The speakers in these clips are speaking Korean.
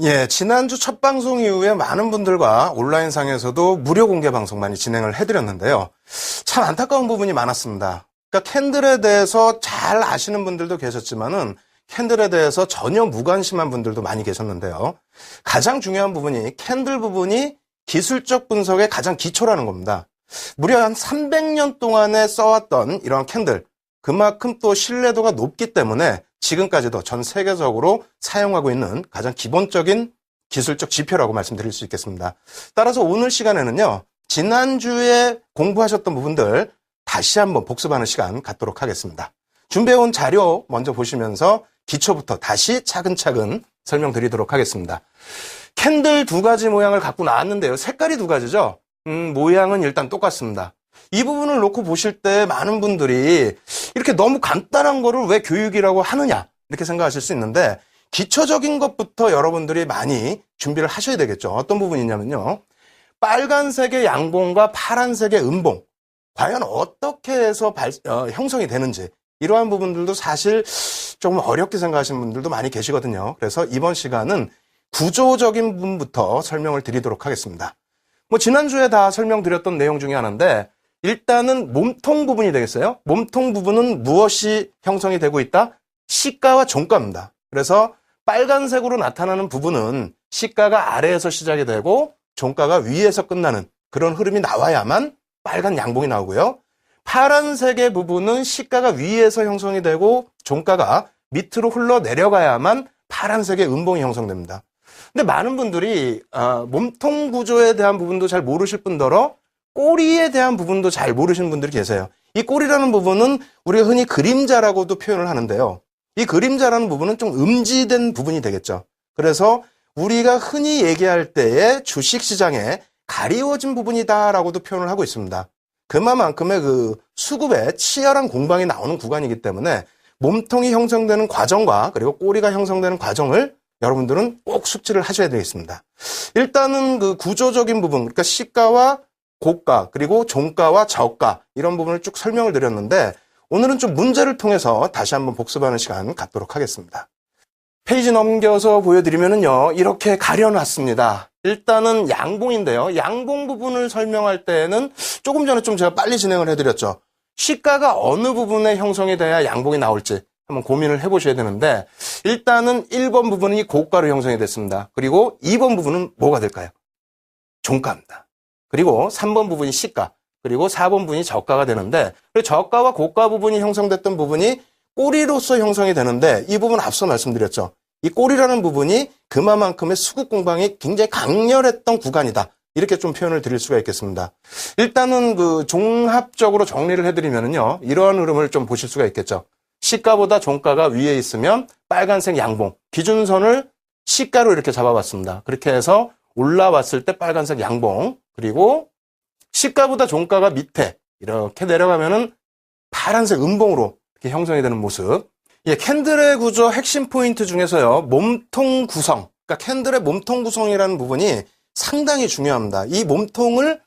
예, 지난주 첫 방송 이후에 많은 분들과 온라인상에서도 무료 공개 방송 많이 진행을 해드렸는데요. 참 안타까운 부분이 많았습니다. 그러니까 캔들에 대해서 잘 아시는 분들도 계셨지만은 캔들에 대해서 전혀 무관심한 분들도 많이 계셨는데요. 가장 중요한 부분이 캔들 부분이 기술적 분석의 가장 기초라는 겁니다. 무려 한 300년 동안에 써왔던 이러한 캔들, 그만큼 또 신뢰도가 높기 때문에 지금까지도 전 세계적으로 사용하고 있는 가장 기본적인 기술적 지표라고 말씀드릴 수 있겠습니다. 따라서 오늘 시간에는요, 지난주에 공부하셨던 부분들 다시 한번 복습하는 시간 갖도록 하겠습니다. 준비해온 자료 먼저 보시면서 기초부터 다시 차근차근 설명드리도록 하겠습니다. 캔들 두 가지 모양을 갖고 나왔는데요. 색깔이 두 가지죠. 모양은 일단 똑같습니다. 이 부분을 놓고 보실 때 많은 분들이 이렇게 너무 간단한 거를 왜 교육이라고 하느냐 이렇게 생각하실 수 있는데 기초적인 것부터 여러분들이 많이 준비를 하셔야 되겠죠. 어떤 부분이냐면요. 빨간색의 양봉과 파란색의 음봉 과연 어떻게 해서 형성이 되는지 이러한 부분들도 사실 조금 어렵게 생각하시는 분들도 많이 계시거든요. 그래서 이번 시간은 구조적인 부분부터 설명을 드리도록 하겠습니다. 지난주에 다 설명드렸던 내용 중에 하나인데 일단은 몸통 부분이 되겠어요. 몸통 부분은 무엇이 형성이 되고 있다? 시가와 종가입니다. 그래서 빨간색으로 나타나는 부분은 시가가 아래에서 시작이 되고 종가가 위에서 끝나는 그런 흐름이 나와야만 빨간 양봉이 나오고요. 파란색의 부분은 시가가 위에서 형성이 되고 종가가 밑으로 흘러내려가야만 파란색의 음봉이 형성됩니다. 근데 많은 분들이 몸통 구조에 대한 부분도 잘 모르실 뿐더러 꼬리에 대한 부분도 잘 모르시는 분들이 계세요. 이 꼬리라는 부분은 우리가 흔히 그림자라고도 표현을 하는데요. 이 그림자라는 부분은 좀 음지된 부분이 되겠죠. 그래서 우리가 흔히 얘기할 때의 주식시장에 가리워진 부분이다라고도 표현을 하고 있습니다. 그만큼의 그 수급에 치열한 공방이 나오는 구간이기 때문에 몸통이 형성되는 과정과 그리고 꼬리가 형성되는 과정을 여러분들은 꼭 숙지를 하셔야 되겠습니다. 일단은 그 구조적인 부분, 그러니까 시가와 고가, 그리고 종가와 저가 이런 부분을 쭉 설명을 드렸는데 오늘은 좀 문제를 통해서 다시 한번 복습하는 시간 갖도록 하겠습니다. 페이지 넘겨서 보여드리면은요, 이렇게 가려놨습니다. 일단은 양봉인데요. 양봉 부분을 설명할 때는 조금 전에 좀 제가 빨리 진행을 해드렸죠. 시가가 어느 부분에 형성이 돼야 양봉이 나올지 한번 고민을 해보셔야 되는데 일단은 1번 부분이 고가로 형성이 됐습니다. 그리고 2번 부분은 뭐가 될까요? 종가입니다. 그리고 3번 부분이 시가, 그리고 4번 부분이 저가가 되는데 저가와 고가 부분이 형성됐던 부분이 꼬리로서 형성이 되는데 이 부분 앞서 말씀드렸죠. 이 꼬리라는 부분이 그만큼의 수급 공방이 굉장히 강렬했던 구간이다. 이렇게 좀 표현을 드릴 수가 있겠습니다. 일단은 그 종합적으로 정리를 해드리면은요, 이러한 흐름을 좀 보실 수가 있겠죠. 시가보다 종가가 위에 있으면 빨간색 양봉, 기준선을 시가로 이렇게 잡아봤습니다. 그렇게 해서 올라왔을 때 빨간색 양봉, 그리고 시가보다 종가가 밑에 이렇게 내려가면은 파란색 음봉으로 이렇게 형성이 되는 모습. 예, 캔들의 구조 핵심 포인트 중에서요, 몸통 구성, 그러니까 캔들의 몸통 구성이라는 부분이 상당히 중요합니다. 이 몸통을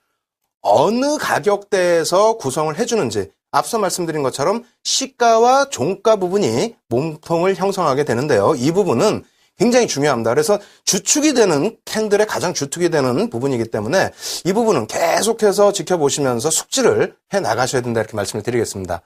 어느 가격대에서 구성을 해주는지 앞서 말씀드린 것처럼 시가와 종가 부분이 몸통을 형성하게 되는데요. 이 부분은 굉장히 중요합니다. 그래서 주축이 되는 캔들의 가장 주축이 되는 부분이기 때문에 이 부분은 계속해서 지켜보시면서 숙지를 해 나가셔야 된다 이렇게 말씀을 드리겠습니다.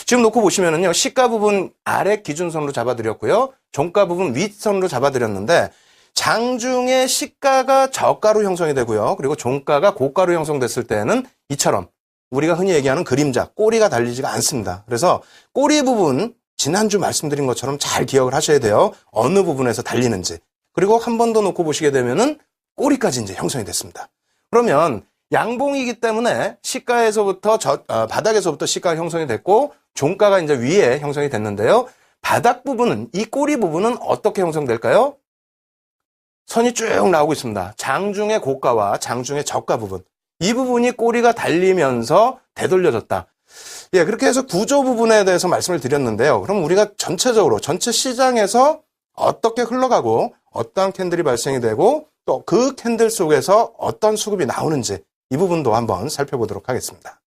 지금 놓고 보시면은요, 시가 부분 아래 기준선으로 잡아드렸고요, 종가 부분 윗선으로 잡아드렸는데 장중에 시가가 저가로 형성이 되고요, 그리고 종가가 고가로 형성됐을 때는 이처럼 우리가 흔히 얘기하는 그림자, 꼬리가 달리지가 않습니다. 그래서 꼬리 부분 지난주 말씀드린 것처럼 잘 기억을 하셔야 돼요. 어느 부분에서 달리는지. 그리고 한 번 더 놓고 보시게 되면은 꼬리까지 이제 형성이 됐습니다. 그러면 양봉이기 때문에 시가에서부터 바닥에서부터 시가가 형성이 됐고 종가가 이제 위에 형성이 됐는데요. 바닥 부분은, 이 꼬리 부분은 어떻게 형성될까요? 선이 쭉 나오고 있습니다. 장중의 고가와 장중의 저가 부분. 이 부분이 꼬리가 달리면서 되돌려졌다. 예, 그렇게 해서 구조 부분에 대해서 말씀을 드렸는데요. 그럼 우리가 전체적으로 전체 시장에서 어떻게 흘러가고 어떠한 캔들이 발생이 되고 또 그 캔들 속에서 어떤 수급이 나오는지 이 부분도 한번 살펴보도록 하겠습니다.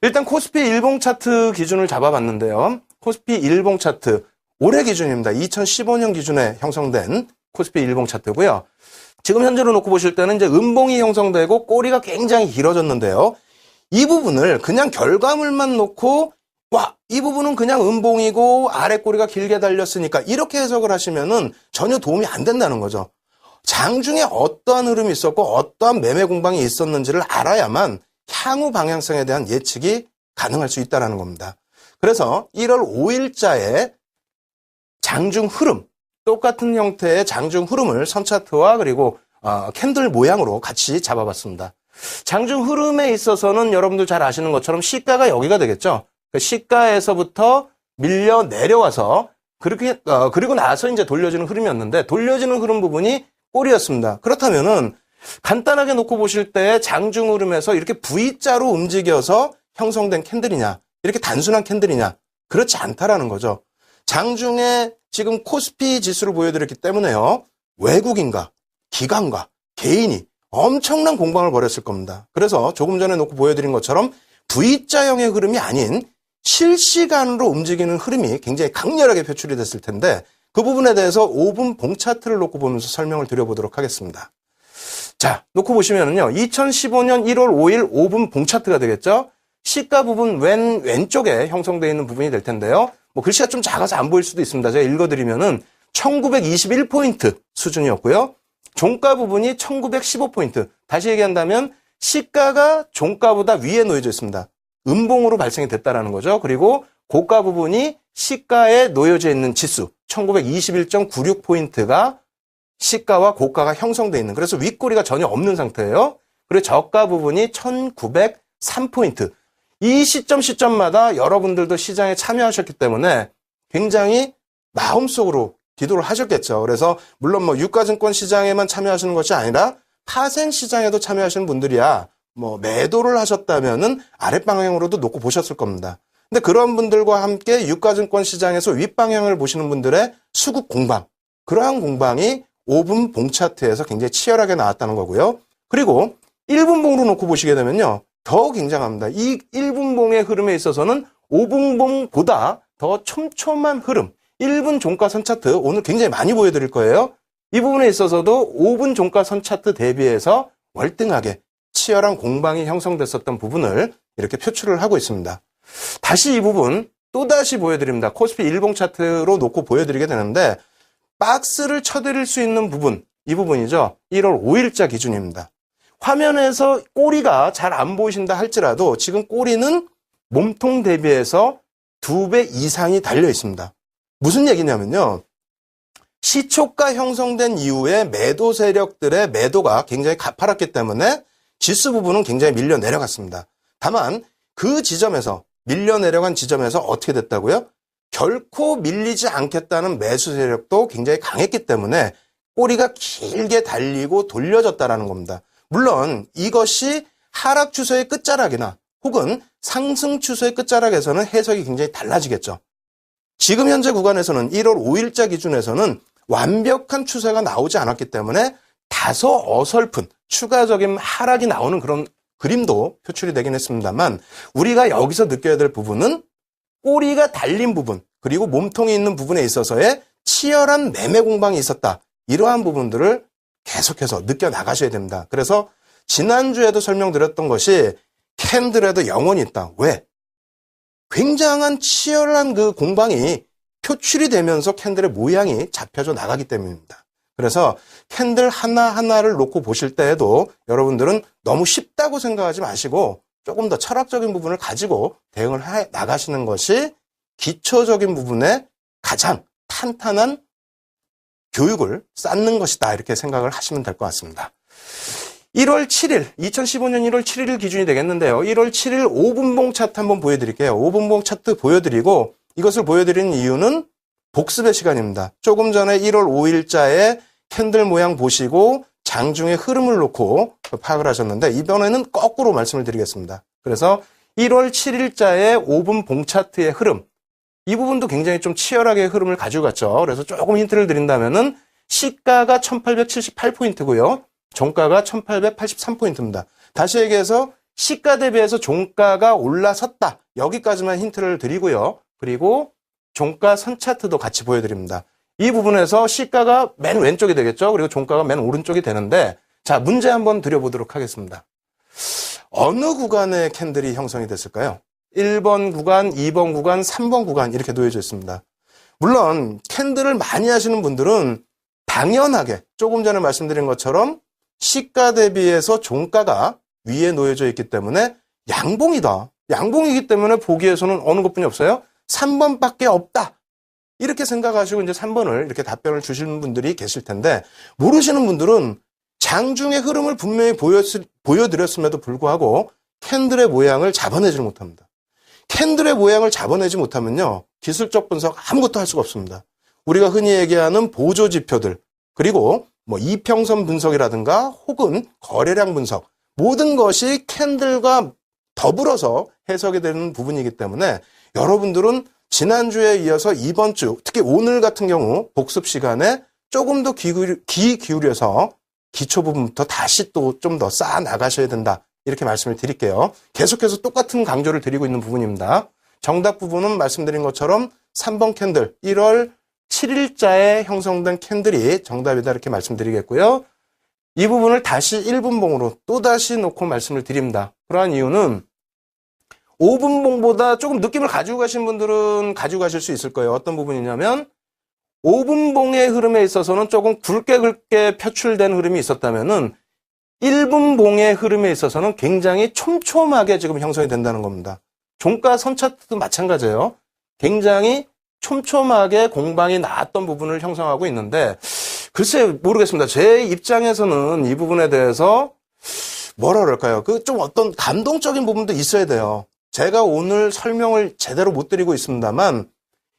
일단 코스피 일봉 차트 기준을 잡아봤는데요. 코스피 일봉 차트 올해 기준입니다. 2015년 기준에 형성된 코스피 일봉 차트고요. 지금 현재로 놓고 보실 때는 이제 음봉이 형성되고 꼬리가 굉장히 길어졌는데요. 이 부분을 그냥 결과물만 놓고 와, 이 부분은 그냥 음봉이고 아래 꼬리가 길게 달렸으니까 이렇게 해석을 하시면은 전혀 도움이 안 된다는 거죠. 장중에 어떠한 흐름이 있었고 어떠한 매매 공방이 있었는지를 알아야만 향후 방향성에 대한 예측이 가능할 수 있다는 겁니다. 그래서 1월 5일자에 장중 흐름, 똑같은 형태의 장중 흐름을 선차트와 그리고 캔들 모양으로 같이 잡아봤습니다. 장중 흐름에 있어서는 여러분들 잘 아시는 것처럼 시가가 여기가 되겠죠. 시가에서부터 밀려 내려와서 그리고 나서 이제 돌려지는 흐름이었는데 돌려지는 흐름 부분이 꼬리였습니다. 그렇다면은 간단하게 놓고 보실 때 장중 흐름에서 이렇게 V자로 움직여서 형성된 캔들이냐, 이렇게 단순한 캔들이냐, 그렇지 않다라는 거죠. 장중에 지금 코스피 지수를 보여드렸기 때문에요. 외국인과 기관과 개인이 엄청난 공방을 벌였을 겁니다. 그래서 조금 전에 놓고 보여드린 것처럼 V자형의 흐름이 아닌 실시간으로 움직이는 흐름이 굉장히 강렬하게 표출이 됐을 텐데 그 부분에 대해서 5분 봉 차트를 놓고 보면서 설명을 드려보도록 하겠습니다. 자, 놓고 보시면은요. 2015년 1월 5일 5분 봉 차트가 되겠죠. 시가 부분 왼쪽에 형성되어 있는 부분이 될 텐데요. 뭐 글씨가 좀 작아서 안 보일 수도 있습니다. 제가 읽어드리면은 1921포인트 수준이었고요. 종가 부분이 1915포인트. 다시 얘기한다면 시가가 종가보다 위에 놓여져 있습니다. 음봉으로 발생이 됐다라는 거죠. 그리고 고가 부분이 시가에 놓여져 있는 지수 1921.96포인트가 시가와 고가가 형성되어 있는, 그래서 윗꼬리가 전혀 없는 상태예요. 그리고 저가 부분이 1903포인트. 이 시점마다 여러분들도 시장에 참여하셨기 때문에 굉장히 마음속으로 기도를 하셨겠죠. 그래서 물론 뭐 유가증권 시장에만 참여하시는 것이 아니라 파생 시장에도 참여하시는 분들이야 뭐 매도를 하셨다면은 아랫방향으로도 놓고 보셨을 겁니다. 근데 그런 분들과 함께 유가증권 시장에서 윗방향을 보시는 분들의 수급 공방, 그러한 공방이 5분 봉 차트에서 굉장히 치열하게 나왔다는 거고요. 그리고 1분 봉으로 놓고 보시게 되면요. 더 굉장합니다. 이 1분 봉의 흐름에 있어서는 5분 봉보다 더 촘촘한 흐름, 1분 종가 선 차트 오늘 굉장히 많이 보여드릴 거예요. 이 부분에 있어서도 5분 종가 선 차트 대비해서 월등하게 치열한 공방이 형성됐었던 부분을 이렇게 표출을 하고 있습니다. 다시 이 부분 또다시 보여드립니다. 코스피 일봉 차트로 놓고 보여드리게 되는데 박스를 쳐드릴 수 있는 부분, 이 부분이죠. 1월 5일자 기준입니다. 화면에서 꼬리가 잘 안 보이신다 할지라도 지금 꼬리는 몸통 대비해서 2배 이상이 달려 있습니다. 무슨 얘기냐면요. 시초가 형성된 이후에 매도 세력들의 매도가 굉장히 가파랐기 때문에 지수 부분은 굉장히 밀려 내려갔습니다. 다만 그 지점에서 밀려 내려간 지점에서 어떻게 됐다고요? 결코 밀리지 않겠다는 매수 세력도 굉장히 강했기 때문에 꼬리가 길게 달리고 돌려졌다라는 겁니다. 물론 이것이 하락 추세의 끝자락이나 혹은 상승 추세의 끝자락에서는 해석이 굉장히 달라지겠죠. 지금 현재 구간에서는 1월 5일자 기준에서는 완벽한 추세가 나오지 않았기 때문에 다소 어설픈 추가적인 하락이 나오는 그런 그림도 표출이 되긴 했습니다만 우리가 여기서 느껴야 될 부분은 꼬리가 달린 부분 그리고 몸통이 있는 부분에 있어서의 치열한 매매 공방이 있었다. 이러한 부분들을 계속해서 느껴나가셔야 됩니다. 그래서 지난주에도 설명드렸던 것이 캔들에도 영혼이 있다. 왜? 굉장한 치열한 그 공방이 표출이 되면서 캔들의 모양이 잡혀져 나가기 때문입니다. 그래서 캔들 하나하나를 놓고 보실 때에도 여러분들은 너무 쉽다고 생각하지 마시고 조금 더 철학적인 부분을 가지고 대응을 해 나가시는 것이 기초적인 부분에 가장 탄탄한 교육을 쌓는 것이다. 이렇게 생각을 하시면 될 것 같습니다. 1월 7일, 2015년 1월 7일 기준이 되겠는데요. 1월 7일 5분봉 차트 한번 보여드릴게요. 5분봉 차트 보여드리고 이것을 보여드리는 이유는 복습의 시간입니다. 조금 전에 1월 5일자에 캔들 모양 보시고 장중의 흐름을 놓고 파악을 하셨는데 이번에는 거꾸로 말씀을 드리겠습니다. 그래서 1월 7일자의 5분 봉 차트의 흐름, 이 부분도 굉장히 좀 치열하게 흐름을 가지고 갔죠. 그래서 조금 힌트를 드린다면은 시가가 1878포인트고요. 종가가 1883포인트입니다. 다시 얘기해서 시가 대비해서 종가가 올라섰다. 여기까지만 힌트를 드리고요. 그리고 종가 선 차트도 같이 보여드립니다. 이 부분에서 시가가 맨 왼쪽이 되겠죠. 그리고 종가가 맨 오른쪽이 되는데, 자, 문제 한번 드려보도록 하겠습니다. 어느 구간에 캔들이 형성이 됐을까요? 1번 구간, 2번 구간, 3번 구간 이렇게 놓여져 있습니다. 물론 캔들을 많이 하시는 분들은 당연하게 조금 전에 말씀드린 것처럼 시가 대비해서 종가가 위에 놓여져 있기 때문에 양봉이다. 양봉이기 때문에 보기에서는 어느 것뿐이 없어요? 3번밖에 없다. 이렇게 생각하시고 이제 3번을 이렇게 답변을 주시는 분들이 계실 텐데, 모르시는 분들은 장중의 흐름을 분명히 보여드렸음에도 불구하고 캔들의 모양을 잡아내지 못합니다. 캔들의 모양을 잡아내지 못하면요, 기술적 분석 아무것도 할 수가 없습니다. 우리가 흔히 얘기하는 보조 지표들, 그리고 뭐 이평선 분석이라든가 혹은 거래량 분석, 모든 것이 캔들과 더불어서 해석이 되는 부분이기 때문에 여러분들은 지난주에 이어서 이번 주, 특히 오늘 같은 경우 복습 시간에 조금 더 귀 기울여서 기초 부분부터 다시 또 좀 더 쌓아 나가셔야 된다. 이렇게 말씀을 드릴게요. 계속해서 똑같은 강조를 드리고 있는 부분입니다. 정답 부분은 말씀드린 것처럼 3번 캔들, 1월 7일자에 형성된 캔들이 정답이다 이렇게 말씀드리겠고요. 이 부분을 다시 1분봉으로 또다시 놓고 말씀을 드립니다. 그러한 이유는 5분봉보다 조금 느낌을 가지고 가신 분들은 가지고 가실 수 있을 거예요. 어떤 부분이냐면 5분봉의 흐름에 있어서는 조금 굵게 표출된 흐름이 있었다면은 1분봉의 흐름에 있어서는 굉장히 촘촘하게 지금 형성이 된다는 겁니다. 종가 선 차트도 마찬가지예요. 굉장히 촘촘하게 공방이 나왔던 부분을 형성하고 있는데, 글쎄 모르겠습니다. 제 입장에서는 이 부분에 대해서 뭐라 그럴까요? 그 좀 어떤 감동적인 부분도 있어야 돼요. 제가 오늘 설명을 제대로 못 드리고 있습니다만,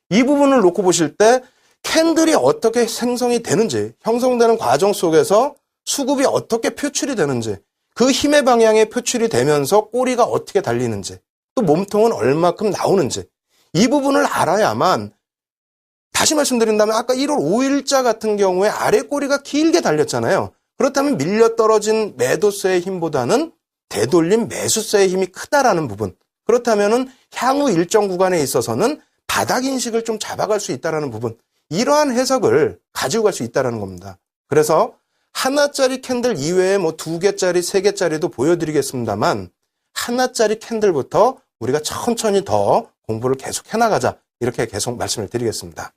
이 부분을 놓고 보실 때 캔들이 어떻게 생성이 되는지, 형성되는 과정 속에서 수급이 어떻게 표출이 되는지, 그 힘의 방향에 표출이 되면서 꼬리가 어떻게 달리는지, 또 몸통은 얼마큼 나오는지, 이 부분을 알아야만, 다시 말씀드린다면 아까 1월 5일자 같은 경우에 아래 꼬리가 길게 달렸잖아요. 그렇다면 밀려 떨어진 매도세의 힘보다는 되돌림 매수세의 힘이 크다라는 부분. 그렇다면은 향후 일정 구간에 있어서는 바닥 인식을 좀 잡아갈 수 있다라는 부분. 이러한 해석을 가지고 갈 수 있다라는 겁니다. 그래서 하나짜리 캔들 이외에 뭐 2개짜리, 3개짜리도 보여드리겠습니다만, 하나짜리 캔들부터 우리가 천천히 더 공부를 계속 해나가자. 이렇게 계속 말씀을 드리겠습니다.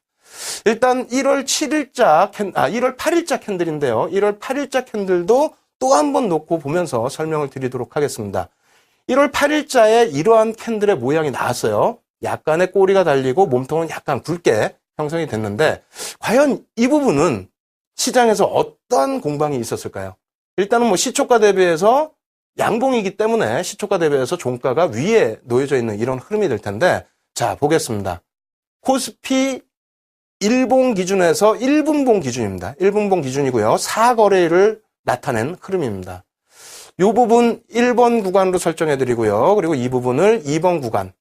일단 1월 8일자 캔들인데요. 1월 8일자 캔들도 또 한 번 놓고 보면서 설명을 드리도록 하겠습니다. 1월 8일자에 이러한 캔들의 모양이 나왔어요. 약간의 꼬리가 달리고 몸통은 약간 굵게 형성이 됐는데, 과연 이 부분은 시장에서 어떤 공방이 있었을까요? 일단은 뭐 시초가 대비해서 양봉이기 때문에 시초가 대비해서 종가가 위에 놓여져 있는 이런 흐름이 될 텐데, 자, 보겠습니다. 코스피 일봉 기준에서 1분봉 기준입니다. 1분봉 기준이고요. 4거래일을 나타낸 흐름입니다. 이 부분 1번 구간으로 설정해 드리고요. 그리고 이 부분을 2번 구간,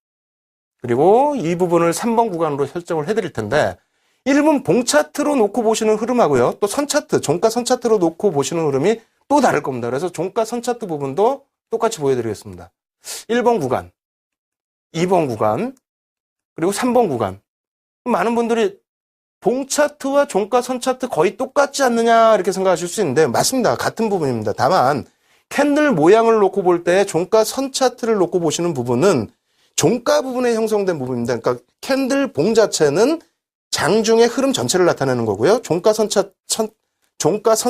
그리고 이 부분을 3번 구간으로 설정을 해 드릴 텐데, 1분 봉 차트로 놓고 보시는 흐름하고요. 또 선 차트, 종가 선 차트로 놓고 보시는 흐름이 또 다를 겁니다. 그래서 종가 선 차트 부분도 똑같이 보여드리겠습니다. 1번 구간, 2번 구간, 그리고 3번 구간. 많은 분들이 봉 차트와 종가 선 차트 거의 똑같지 않느냐 이렇게 생각하실 수 있는데, 맞습니다. 같은 부분입니다. 다만 캔들 모양을 놓고 볼 때 종가 선 차트를 놓고 보시는 부분은 종가 부분에 형성된 부분입니다. 그러니까 캔들 봉 자체는 장중의 흐름 전체를 나타내는 거고요. 종가 선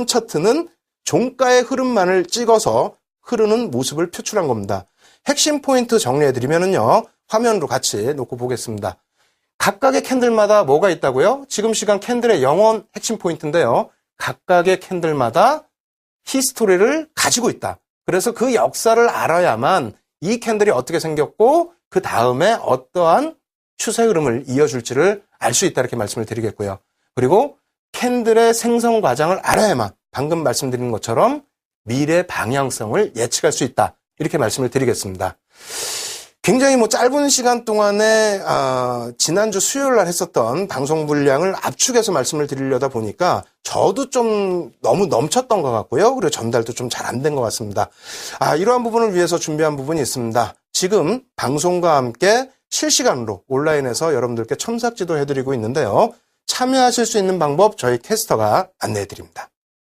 차트는 종가의 흐름만을 찍어서 흐르는 모습을 표출한 겁니다. 핵심 포인트 정리해드리면요. 화면으로 같이 놓고 보겠습니다. 각각의 캔들마다 뭐가 있다고요? 지금 시간 캔들의 영원 핵심 포인트인데요. 각각의 캔들마다 히스토리를 가지고 있다. 그래서 그 역사를 알아야만 이 캔들이 어떻게 생겼고 그 다음에 어떠한 추세 흐름을 이어줄지를 알 수 있다 이렇게 말씀을 드리겠고요. 그리고 캔들의 생성 과정을 알아야만 방금 말씀드린 것처럼 미래 방향성을 예측할 수 있다 이렇게 말씀을 드리겠습니다. 굉장히 뭐 짧은 시간 동안에 지난주 수요일 날 했었던 방송 분량을 압축해서 말씀을 드리려다 보니까 저도 좀 너무 넘쳤던 것 같고요. 그리고 전달도 좀 잘 안 된 것 같습니다. 이러한 부분을 위해서 준비한 부분이 있습니다. 지금 방송과 함께 실시간으로 온라인에서 여러분들께 첨삭 지도 해드리고 있는데요. 참여하실 수 있는 방법 저희 캐스터가 안내해 드립니다.